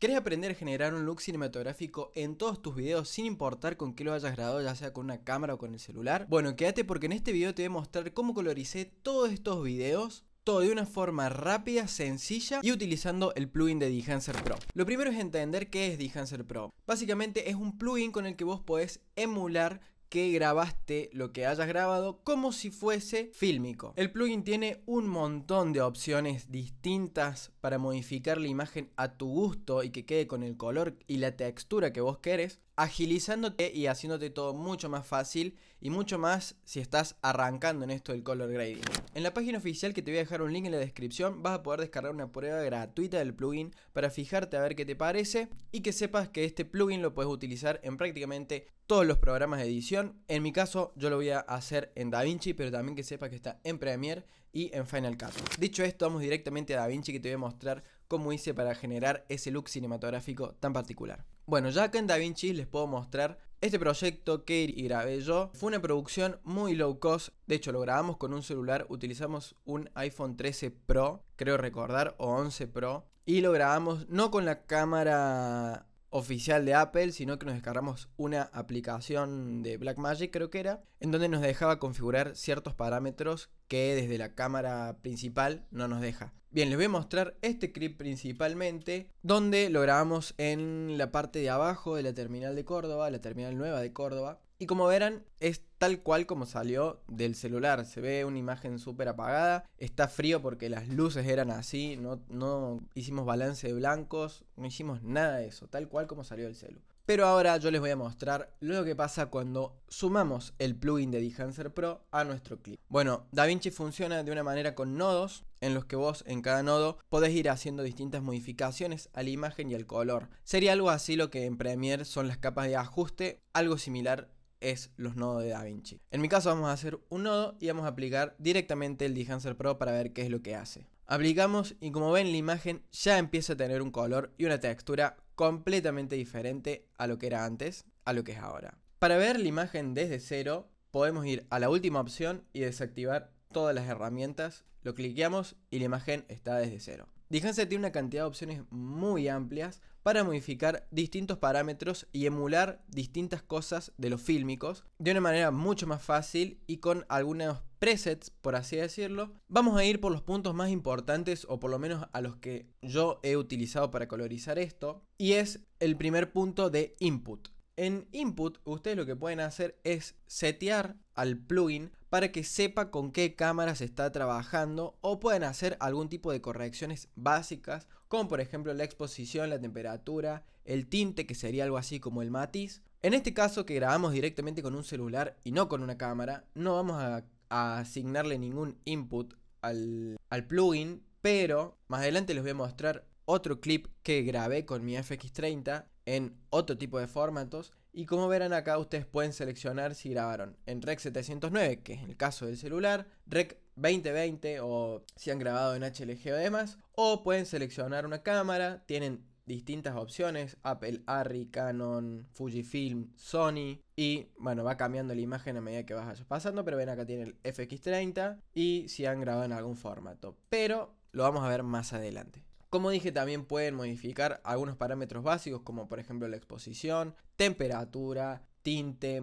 ¿Querés aprender a generar un look cinematográfico en todos tus videos sin importar con qué lo hayas grabado, ya sea con una cámara o con el celular? Bueno, quédate porque en este video te voy a mostrar cómo coloricé todos estos videos, todo de una forma rápida, sencilla y utilizando el plugin de Dehancer Pro. Lo primero es entender qué es Dehancer Pro. Básicamente es un plugin con el que vos podés emular que grabaste lo que hayas grabado como si fuese fílmico. El plugin tiene un montón de opciones distintas para modificar la imagen a tu gusto y que quede con el color y la textura que vos querés, agilizándote y haciéndote todo mucho más fácil y mucho más si estás arrancando en esto del color grading. En la página oficial, que te voy a dejar un link en la descripción, vas a poder descargar una prueba gratuita del plugin para fijarte a ver qué te parece y que sepas que este plugin lo puedes utilizar en prácticamente todos los programas de edición. En mi caso yo lo voy a hacer en DaVinci, pero también que sepas que está en Premiere y en Final Cut. Dicho esto, vamos directamente a DaVinci, que te voy a mostrar cómo hice para generar ese look cinematográfico tan particular. Bueno, ya acá en DaVinci les puedo mostrar este proyecto que grabé yo. Fue una producción muy low cost. De hecho, lo grabamos con un celular. Utilizamos un iPhone 13 Pro, creo recordar, o 11 Pro. Y lo grabamos no con la cámara oficial de Apple, sino que nos descargamos una aplicación de Blackmagic, creo que era, en donde nos dejaba configurar ciertos parámetros que desde la cámara principal no nos deja. Bien, les voy a mostrar este clip principalmente, donde lo grabamos en la parte de abajo de la terminal de Córdoba, la terminal nueva de Córdoba. Y como verán, es tal cual como salió del celular. Se ve una imagen súper apagada. Está frío porque las luces eran así. No hicimos balance de blancos. No hicimos nada de eso. Tal cual como salió del celu. Pero ahora yo les voy a mostrar lo que pasa cuando sumamos el plugin de Dehancer Pro a nuestro clip. Bueno, DaVinci funciona de una manera con nodos, en los que vos en cada nodo podés ir haciendo distintas modificaciones a la imagen y al color. Sería algo así lo que en Premiere son las capas de ajuste. Algo similar es los nodos de DaVinci. En mi caso vamos a hacer un nodo y vamos a aplicar directamente el Dehancer Pro para ver qué es lo que hace. Aplicamos y como ven, la imagen ya empieza a tener un color y una textura completamente diferente a lo que era antes, a lo que es ahora. Para ver la imagen desde cero, podemos ir a la última opción y desactivar todas las herramientas. Lo cliqueamos y la imagen está desde cero. Dehancer tiene una cantidad de opciones muy amplias para modificar distintos parámetros y emular distintas cosas de los fílmicos de una manera mucho más fácil y con algunos presets, por así decirlo. Vamos a ir por los puntos más importantes, o por lo menos a los que yo he utilizado para colorizar esto, y es el primer punto de input. En input ustedes lo que pueden hacer es setear al plugin para que sepa con qué cámara se está trabajando, o pueden hacer algún tipo de correcciones básicas, como por ejemplo la exposición, la temperatura, el tinte, que sería algo así como el matiz. En este caso, que grabamos directamente con un celular y no con una cámara, no vamos a asignarle ningún input al plugin, pero más adelante les voy a mostrar otro clip que grabé con mi FX30 en otro tipo de formatos, y como verán acá ustedes pueden seleccionar si grabaron en Rec 709, que es el caso del celular, Rec 2020 o si han grabado en HLG o demás, o pueden seleccionar una cámara. Tienen distintas opciones: Apple, Arri, Canon, Fujifilm, Sony, y bueno, va cambiando la imagen a medida que vas pasando, pero ven acá tiene el FX30 y si han grabado en algún formato, pero lo vamos a ver más adelante. Como dije, también pueden modificar algunos parámetros básicos, como por ejemplo la exposición, temperatura, tinte,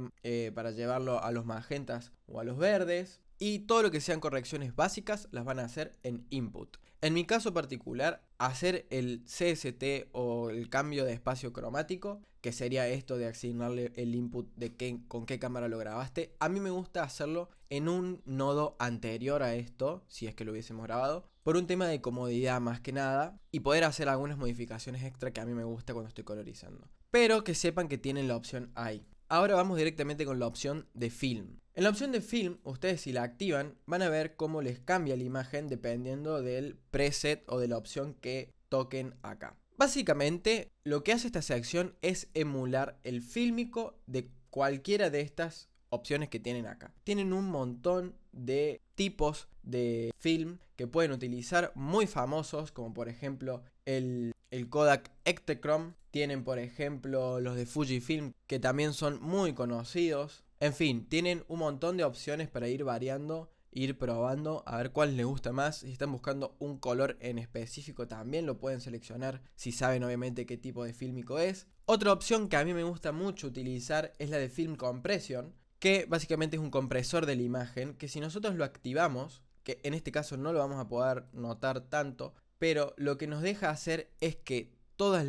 para llevarlo a los magentas o a los verdes. Y todo lo que sean correcciones básicas las van a hacer en input. En mi caso particular, hacer el CST o el cambio de espacio cromático, que sería esto de asignarle el input de con qué cámara lo grabaste, a mí me gusta hacerlo en un nodo anterior a esto, si es que lo hubiésemos grabado, por un tema de comodidad más que nada, y poder hacer algunas modificaciones extra que a mí me gusta cuando estoy colorizando. Pero que sepan que tienen la opción ahí. Ahora vamos directamente con la opción de film. En la opción de film, ustedes si la activan van a ver cómo les cambia la imagen dependiendo del preset o de la opción que toquen acá. Básicamente lo que hace esta sección es emular el fílmico de cualquiera de estas opciones que tienen acá. Tienen un montón de tipos de film que pueden utilizar, muy famosos, como por ejemplo el Kodak Ektachrome. Tienen por ejemplo los de Fujifilm, que también son muy conocidos. En fin, tienen un montón de opciones para ir variando ir probando a ver cuál les gusta más. Si están buscando un color en específico también lo pueden seleccionar si saben obviamente qué tipo de fílmico es. Otra opción que a mí me gusta mucho utilizar es la de Film Compression, que básicamente es un compresor de la imagen que si nosotros lo activamos, que en este caso no lo vamos a poder notar tanto, pero lo que nos deja hacer es que todas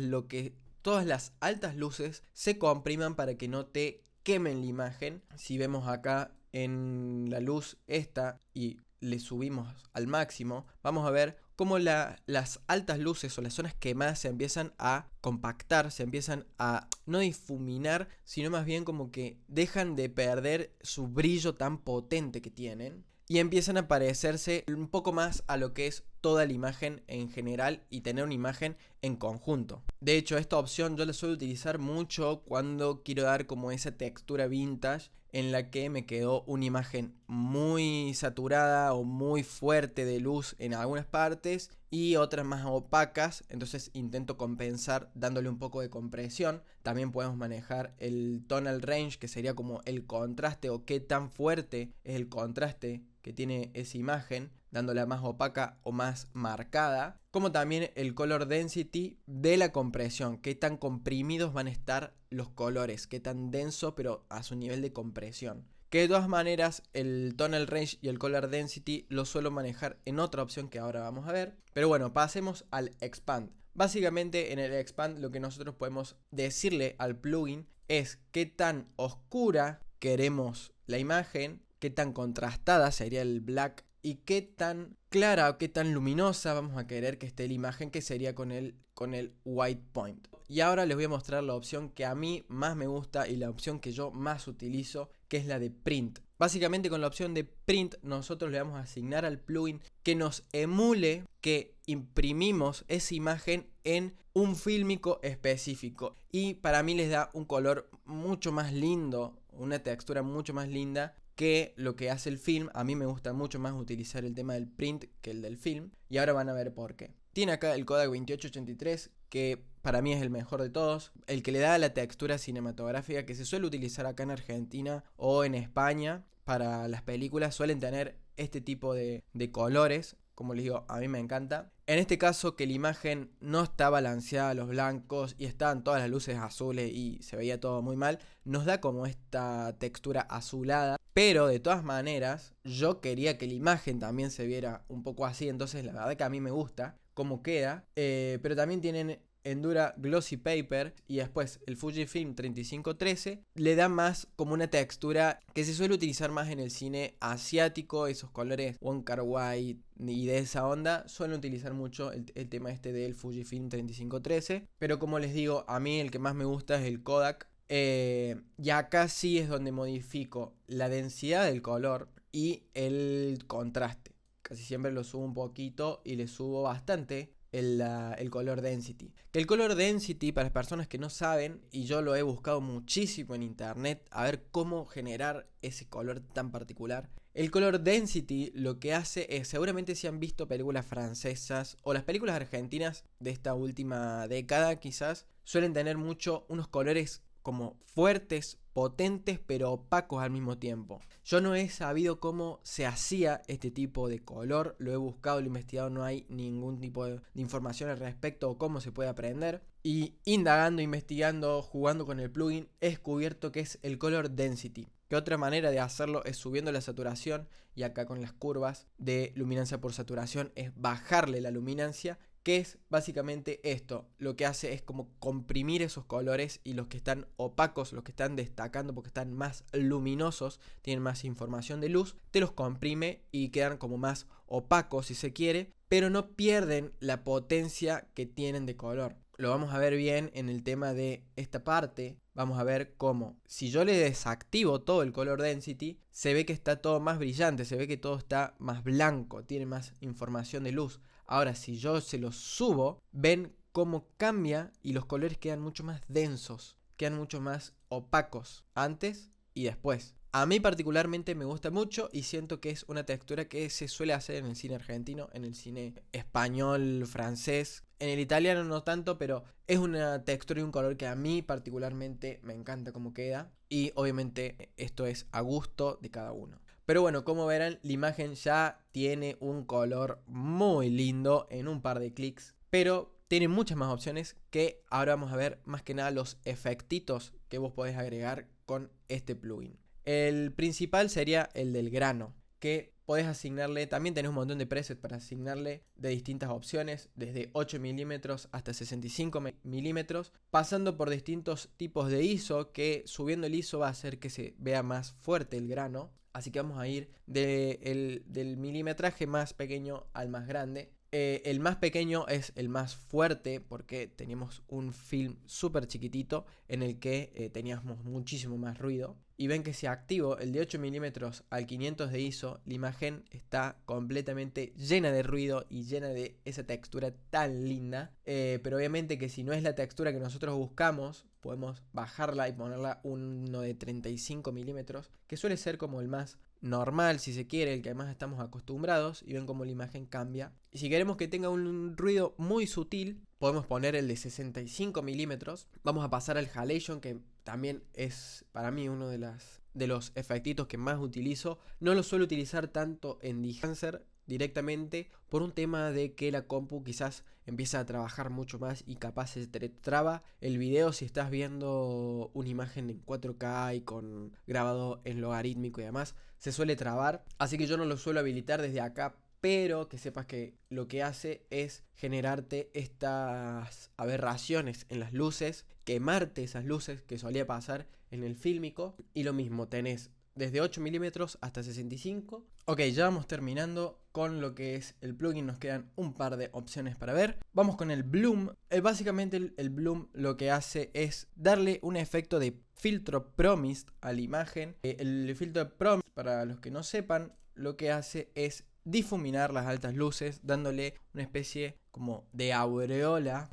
las altas luces se compriman para que no te quemen la imagen. Si vemos acá en la luz esta y le subimos al máximo, vamos a ver cómo las altas luces o las zonas quemadas se empiezan a compactar, se empiezan a no difuminar, sino más bien como que dejan de perder su brillo tan potente que tienen y empiezan a parecerse un poco más a lo que es toda la imagen en general y tener una imagen en conjunto. De hecho, esta opción yo la suelo utilizar mucho cuando quiero dar como esa textura vintage en la que me quedó una imagen muy saturada o muy fuerte de luz en algunas partes y otras más opacas, entonces intento compensar dándole un poco de compresión. También podemos manejar el tonal range, que sería como el contraste o qué tan fuerte es el contraste que tiene esa imagen, dándola más opaca o más marcada, como también el color density de la compresión, qué tan comprimidos van a estar los colores, qué tan denso pero a su nivel de compresión. Que de todas maneras el tonal range y el color density lo suelo manejar en otra opción que ahora vamos a ver. Pero bueno, pasemos al expand. Básicamente en el expand lo que nosotros podemos decirle al plugin es qué tan oscura queremos la imagen, qué tan contrastada sería el black y qué tan clara o qué tan luminosa vamos a querer que esté la imagen, que sería con el white point. Y ahora les voy a mostrar la opción que a mí más me gusta y la opción que yo más utilizo, que es la de print. Básicamente con la opción de print nosotros le vamos a asignar al plugin que nos emule que imprimimos esa imagen en un fílmico específico. Y para mí les da un color mucho más lindo, una textura mucho más linda que lo que hace el film. A mí me gusta mucho más utilizar el tema del print que el del film. Y ahora van a ver por qué. Tiene acá el Kodak 2883, que para mí es el mejor de todos, el que le da la textura cinematográfica que se suele utilizar acá en Argentina o en España. Para las películas suelen tener este tipo de colores. Como les digo, a mí me encanta. En este caso que la imagen no está balanceada a los blancos y estaban todas las luces azules y se veía todo muy mal, nos da como esta textura azulada. Pero de todas maneras, yo quería que la imagen también se viera un poco así, entonces la verdad que a mí me gusta cómo queda. Pero también tienen Endura Glossy Paper y después el Fujifilm 3513 le da más como una textura que se suele utilizar más en el cine asiático, esos colores Wong Kar-wai y de esa onda suelen utilizar mucho el tema este del Fujifilm 3513, pero como les digo, a mí el que más me gusta es el Kodak. Y acá sí es donde modifico la densidad del color y el contraste. Casi siempre lo subo un poquito y le subo bastante el color density. Que el color density, para las personas que no saben, y yo lo he buscado muchísimo en internet a ver cómo generar ese color tan particular. El color density lo que hace es, seguramente si han visto películas francesas o las películas argentinas de esta última década quizás, suelen tener mucho unos colores como fuertes, potentes, pero opacos al mismo tiempo. Yo no he sabido cómo se hacía este tipo de color, lo he buscado, lo he investigado, no hay ningún tipo de información al respecto o cómo se puede aprender. Y indagando, investigando, jugando con el plugin, he descubierto que es el color density. Que otra manera de hacerlo es subiendo la saturación, y acá con las curvas de luminancia por saturación es bajarle la luminancia, que es básicamente esto. Lo que hace es como comprimir esos colores y los que están opacos, los que están destacando porque están más luminosos, tienen más información de luz, te los comprime y quedan como más opacos si se quiere, pero no pierden la potencia que tienen de color. Lo vamos a ver bien en el tema de esta parte. Vamos a ver cómo, si yo le desactivo todo el color density, se ve que está todo más brillante, se ve que todo está más blanco, tiene más información de luz. Ahora, si yo se los subo, ven cómo cambia y los colores quedan mucho más densos, quedan mucho más opacos antes y después. A mí particularmente me gusta mucho y siento que es una textura que se suele hacer en el cine argentino, en el cine español, francés. En el italiano no tanto, pero es una textura y un color que a mí particularmente me encanta cómo queda. Y obviamente esto es a gusto de cada uno. Pero bueno, como verán, la imagen ya tiene un color muy lindo en un par de clics. Pero tiene muchas más opciones que ahora vamos a ver más que nada los efectitos que vos podés agregar con este plugin. El principal sería el del grano, que podés asignarle, también tenés un montón de presets para asignarle de distintas opciones, desde 8 milímetros hasta 65 milímetros, pasando por distintos tipos de ISO, que subiendo el ISO va a hacer que se vea más fuerte el grano. Así que vamos a ir del milimetraje más pequeño al más grande. El más pequeño es el más fuerte porque teníamos un film súper chiquitito en el que teníamos muchísimo más ruido. Y ven que si activo el de 8 milímetros al 500 de ISO, la imagen está completamente llena de ruido y llena de esa textura tan linda. Pero obviamente que si no es la textura que nosotros buscamos, podemos bajarla y ponerla uno de 35 milímetros, que suele ser como el más normal, si se quiere, el que además estamos acostumbrados, y ven cómo la imagen cambia. Y si queremos que tenga un ruido muy sutil, podemos poner el de 65 milímetros. Vamos a pasar al halation, que también es para mí uno de los efectitos que más utilizo. No lo suelo utilizar tanto en Dehancer directamente por un tema de que la compu quizás empieza a trabajar mucho más y capaz se te traba el video si estás viendo una imagen en 4K y con grabado en logarítmico y demás, se suele trabar, así que yo no lo suelo habilitar desde acá, pero que sepas que lo que hace es generarte estas aberraciones en las luces, quemarte esas luces que solía pasar en el fílmico, y lo mismo tenés desde 8 milímetros hasta 65. Ok, ya vamos terminando con lo que es el plugin, nos quedan un par de opciones para ver. Vamos con el bloom. Básicamente el bloom lo que hace es darle un efecto de filtro promised a la imagen. El filtro promised, para los que no sepan, lo que hace es difuminar las altas luces, dándole una especie como de aureola,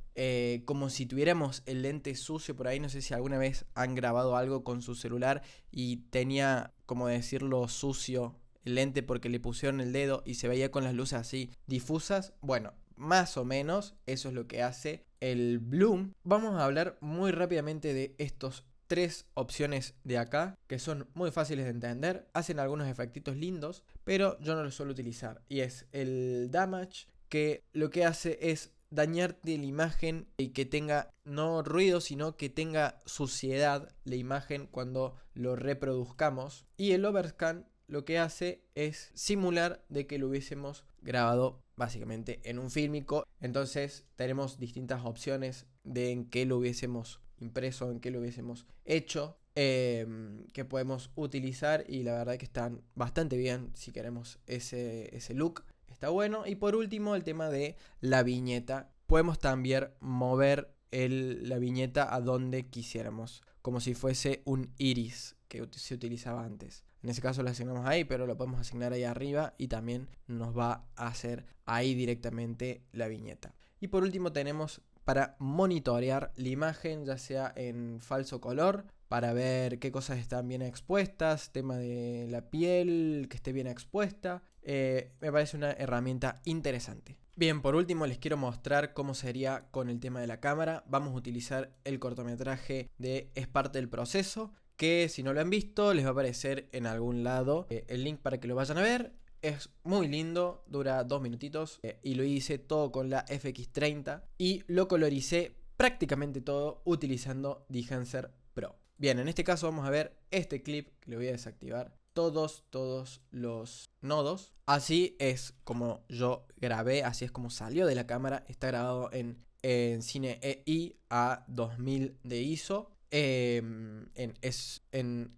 como si tuviéramos el lente sucio por ahí. No sé si alguna vez han grabado algo con su celular y tenía, como decirlo, sucio el lente porque le pusieron el dedo y se veía con las luces así difusas. Bueno, más o menos eso es lo que hace el bloom. Vamos a hablar muy rápidamente de estos tres opciones de acá, que son muy fáciles de entender, hacen algunos efectitos lindos, pero yo no los suelo utilizar. Y es el damage, que lo que hace es dañarte la imagen y que tenga no ruido, sino que tenga suciedad la imagen cuando lo reproduzcamos. Y el overscan lo que hace es simular de que lo hubiésemos grabado básicamente en un fílmico. Entonces tenemos distintas opciones de en qué lo hubiésemos impreso, en qué lo hubiésemos hecho, que podemos utilizar, y la verdad que están bastante bien si queremos ese look. Está bueno. Y por último, el tema de la viñeta. Podemos también mover la viñeta a donde quisiéramos, como si fuese un iris que se utilizaba antes. En ese caso lo asignamos ahí, pero lo podemos asignar ahí arriba y también nos va a hacer ahí directamente la viñeta. Y por último tenemos para monitorear la imagen, ya sea en falso color, para ver qué cosas están bien expuestas, tema de la piel que esté bien expuesta. Me parece una herramienta interesante. Bien, por último les quiero mostrar cómo sería con el tema de la cámara. Vamos a utilizar el cortometraje de Es parte del proceso, que si no lo han visto les va a aparecer en algún lado el link para que lo vayan a ver. Es muy lindo, dura 2 minutitos y lo hice todo con la FX30 y lo coloricé prácticamente todo utilizando Dehancer Pro. Bien, en este caso vamos a ver este clip que le voy a desactivar todos los nodos. Así es como yo grabé, así es como salió de la cámara. Está grabado en Cine EI a 2000 de ISO, en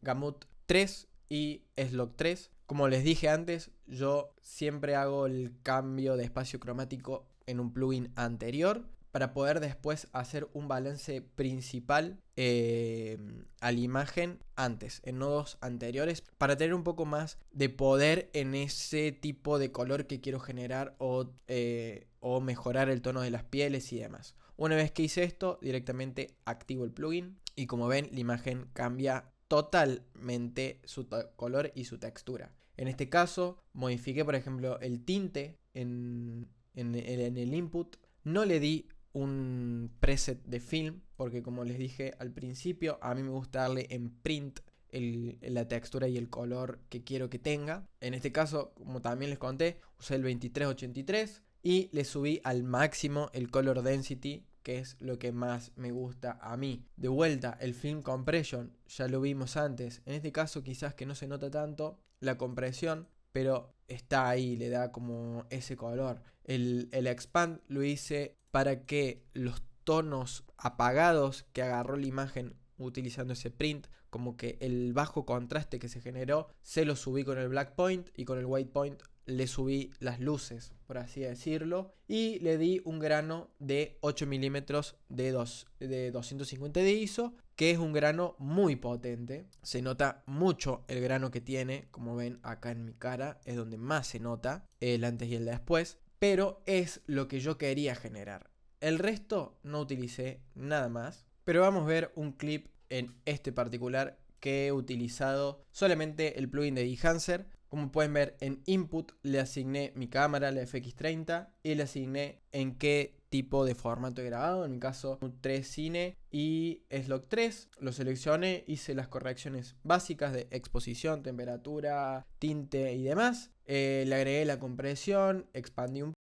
Gamut 3 y S-Log 3. Como les dije antes, yo siempre hago el cambio de espacio cromático en un plugin anterior para poder después hacer un balance principal a la imagen antes, en nodos anteriores, para tener un poco más de poder en ese tipo de color que quiero generar o mejorar el tono de las pieles y demás. Una vez que hice esto, directamente activo el plugin y como ven, la imagen cambia totalmente su color y su textura. En este caso, modifiqué por ejemplo el tinte en el input. No le di un preset de film porque, como les dije al principio, a mí me gusta darle en print la textura y el color que quiero que tenga. En este caso, como también les conté, usé el 2383 y le subí al máximo el color density, que es lo que más me gusta a mí. De vuelta, el film compression, ya lo vimos antes. En este caso quizás que no se nota tanto la compresión, pero está ahí, le da como ese color. El expand lo hice para que los tonos apagados que agarró la imagen utilizando ese print, como que el bajo contraste que se generó, se lo subí con el black point y con el white point le subí las luces, por así decirlo, y le di un grano de 8 milímetros de 250 de ISO, que es un grano muy potente. Se nota mucho el grano que tiene, como ven acá en mi cara, es donde más se nota el antes y el después, pero es lo que yo quería generar. El resto no utilicé nada más, pero vamos a ver un clip en este particular que he utilizado solamente el plugin de Enhancer. Como pueden ver, en Input le asigné mi cámara, la FX30, y le asigné en qué tipo de formato he grabado. En mi caso, un 3 Cine y S-Log3. Lo seleccioné, hice las correcciones básicas de exposición, temperatura, tinte y demás. Le agregué la compresión, expandí un